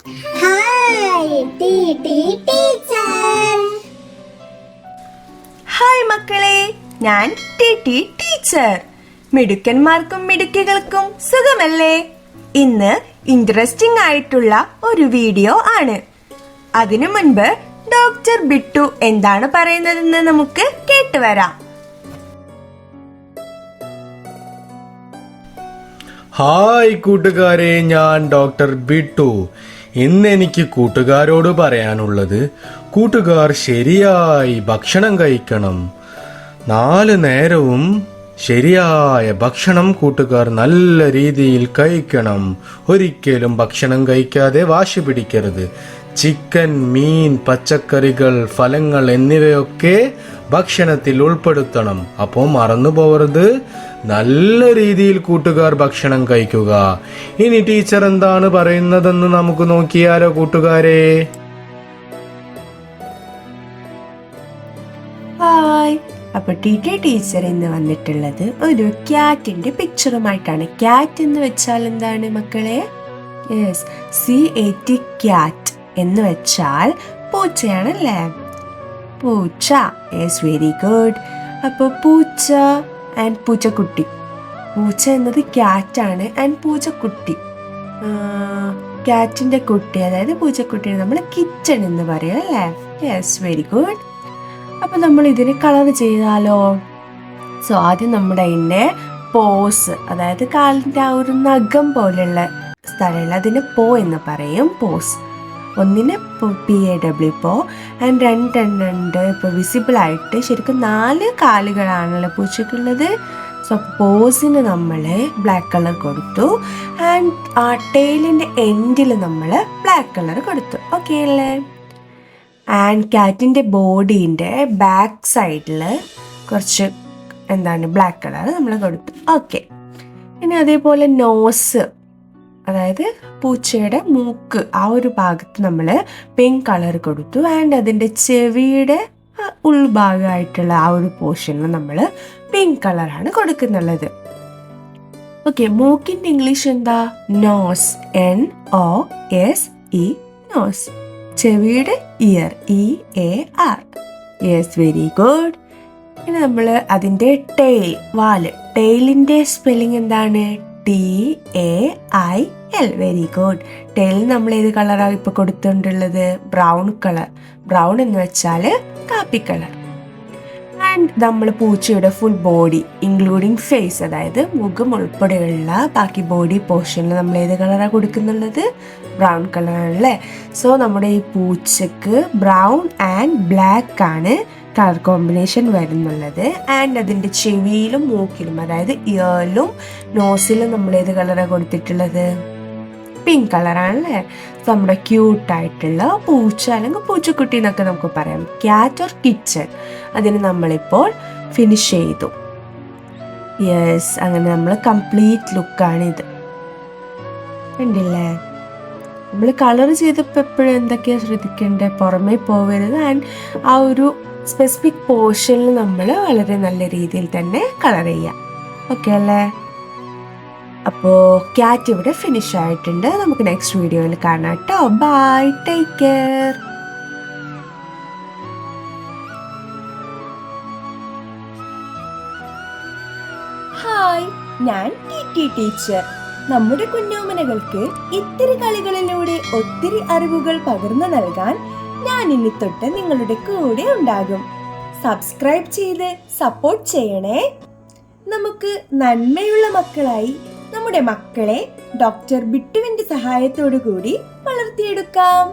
Hi teacher. Hi മക്കളെ, ഞാൻ teacher. മിടുക്കന്മാർക്കും മിടുക്കികൾക്കും സുഖമല്ലേ? ഇന്ന് ഇൻട്രസ്റ്റിംഗ് ആയിട്ടുള്ള ഒരു വീഡിയോ ആണ്. അതിനു മുൻപ് ഡോക്ടർ ബിട്ടു എന്താണ് പറയുന്നതെന്ന് നമുക്ക് കേട്ടുവരാം. ഹായ് കൂട്ടുകാരെ, ഞാൻ ഡോക്ടർ ബിട്ടു. ഇന്ന് എനിക്ക് കൂട്ടുകാരോട് പറയാനുള്ളത്, കൂട്ടുകാർ ശരിയായി ഭക്ഷണം കഴിക്കണം. 4 നേരവും ശരിയായ ഭക്ഷണം കൂട്ടുകാർ നല്ല രീതിയിൽ കഴിക്കണം. ഒരിക്കലും ഭക്ഷണം കഴിക്കാതെ വാശി പിടിക്കരുത്. ചിക്കൻ, മീൻ, പച്ചക്കറികൾ, ഫലങ്ങൾ എന്നിവയൊക്കെ ഭക്ഷണത്തിൽ ഉൾപ്പെടുത്തണം. അപ്പോൾ മറന്നു പോകരുത്, നല്ല രീതിയിൽ കൂട്ടുകാർ ഭക്ഷണം കഴിക്കുക. ഇനി ടീച്ചർ എന്താണ് പറയുന്നതെന്ന് നമുക്ക് നോക്കിയാലോ കൂട്ടുകാരെ? ഹായ്. അപ്പൊ ടീച്ചർ ഇന്ന് വന്നിട്ടുള്ളത് ഒരു ക്യാറ്റിന്റെ പിക്ചറുമായിട്ടാണ്. ക്യാറ്റ് എന്ന് വെച്ചാൽ എന്താണ് മക്കളെ? യെസ്, CAT ക്യാറ്റ് എന്ന് വെച്ചാൽ പൂച്ചയാണല്ലേ? പൂച്ച. Yes, very good. അപ്പോൾ പൂച്ച ആൻഡ് പൂച്ചക്കുട്ടി. പൂച്ച എന്നത് ക്യാറ്റാണ് ആൻഡ് പൂച്ചക്കുട്ടി ക്യാറ്റിന്റെ കുട്ടി, അതായത് പൂച്ചക്കുട്ടിയെ നമ്മൾ കിച്ചൺ എന്ന് പറയും അല്ലേ? Yes, very good. അപ്പൊ നമ്മൾ ഇതിന് കളർ ചെയ്താലോ? സോ ആദ്യം നമ്മുടെ അതിൻ്റെ പോസ്, അതായത് കാലിൻ്റെ ആ ഒരു നഖം പോലെയുള്ള സ്ഥലമുള്ള അതിന് പോ എന്ന് പറയും, പോസ്. ഒന്നിന് PAW പോ ആൻഡ് രണ്ടെണ്ണുണ്ട്. ഇപ്പോൾ വിസിബിൾ ആയിട്ട് ശരിക്കും 4 കാലുകളാണല്ലോ പൂച്ചക്കുള്ളത്. സോ പോസിന് നമ്മൾ ബ്ലാക്ക് കളർ കൊടുത്തു ആൻഡ് ആ ടെയിലിൻ്റെ എൻഡിൽ നമ്മൾ ബ്ലാക്ക് കളർ കൊടുത്തു. ഓക്കെ അല്ലേ? ആൻഡ് ക്യാറ്റിൻ്റെ ബോഡീൻ്റെ ബാക്ക് സൈഡിൽ കുറച്ച് ബ്ലാക്ക് കളർ നമ്മൾ കൊടുത്തു. ഓക്കെ. ഇനി അതേപോലെ നോസ്, അതായത് പൂച്ചയുടെ മൂക്ക്, ആ ഒരു ഭാഗത്ത് നമ്മൾ പിങ്ക് കളർ കൊടുത്തു ആൻഡ് അതിൻ്റെ ചെവിയുടെ ഉൾഭാഗമായിട്ടുള്ള ആ ഒരു പോർഷനിൽ നമ്മൾ പിങ്ക് കളറാണ് കൊടുക്കുന്നുള്ളത്. ഓക്കെ. മൂക്കിൻ്റെ ഇംഗ്ലീഷ് എന്താ? നോസ്. NOSE, nose. ചെവിയുടെ ear, EAR. Yes, very good. ഇനി നമ്മൾ അതിൻ്റെ ടെയിൽ, വാല്. ടെയിലിൻ്റെ സ്പെല്ലിംഗ് എന്താണ്? TAIL. Very good. ടെയിൽ നമ്മൾ ഏത് കളറാണ് ഇപ്പോൾ കൊടുത്തിട്ടുള്ളത്? Brown colour. ബ്രൗൺ എന്ന് വെച്ചാൽ കാപ്പി കളർ. ആൻഡ് നമ്മൾ പൂച്ചയുടെ ഫുൾ ബോഡി ഇൻക്ലൂഡിങ് ഫേസ്, അതായത് മുഖം ഉൾപ്പെടെയുള്ള ബാക്കി ബോഡി പോർഷനിൽ നമ്മൾ ഏത് കളറാണ് കൊടുക്കുന്നുള്ളത്? ബ്രൗൺ കളറാണല്ലേ? സോ നമ്മുടെ ഈ പൂച്ചക്ക് ബ്രൗൺ ആൻഡ് ബ്ലാക്ക് ആണ് കളർ കോമ്പിനേഷൻ വരുന്നുള്ളത്. ആൻഡ് അതിൻ്റെ ചെവിയിലും മൂക്കിലും, അതായത് ഇയറിലും നോസിലും നമ്മൾ ഏത് കളറാണ് കൊടുത്തിട്ടുള്ളത്? പിങ്ക് കളറാണല്ലേ? നമ്മുടെ ക്യൂട്ടായിട്ടുള്ള പൂച്ച അല്ലെങ്കിൽ പൂച്ചക്കുട്ടി എന്നൊക്കെ നമുക്ക് പറയാം. ക്യാറ്റ് ഓർ കിച്ചൺ, അതിന് നമ്മളിപ്പോൾ ഫിനിഷ് ചെയ്തു. യെസ്, അങ്ങനെ നമ്മൾ കംപ്ലീറ്റ് ലുക്കാണിത്. കണ്ടില്ലേ? നമ്മൾ കളർ ചെയ്തപ്പോൾ എപ്പോഴും എന്തൊക്കെയാണ് ശ്രദ്ധിക്കേണ്ടത്? പുറമേ പോകരുത്. ആൻഡ് ആ ഒരു സ്പെസിഫിക് പോർഷനിൽ നമ്മൾ വളരെ നല്ല രീതിയിൽ തന്നെ കളർ ചെയ്യാം. ഓക്കെ അല്ലേ? അപ്പോൾ ക്യാറ്റ് ഇവിടെ ഫിനിഷ് ആയിട്ടുണ്ട്. നമുക്ക് നെക്സ്റ്റ് വീഡിയോയിൽ കാണാം കേട്ടോ. Bye, take care. ഹായ്, ഞാൻ ടീച്ചർ. നമ്മുടെ കുഞ്ഞോമനകൾക്ക് ഇത്തിരി കളികളിലൂടെ ഒത്തിരി അറിവുകൾ പകർന്നു നൽകാൻ ഞാൻ ഇനി തൊട്ട് നിങ്ങളുടെ കൂടെ ഉണ്ടാകും. സബ്സ്ക്രൈബ് ചെയ്ത് സപ്പോർട്ട് ചെയ്യണേ. നമുക്ക് നന്മയുള്ള മക്കളായി നമ്മുടെ മക്കളെ ഡോക്ടർ ബിട്ടുവിന്റെ സഹായത്തോടു കൂടി വളർത്തിയെടുക്കാം.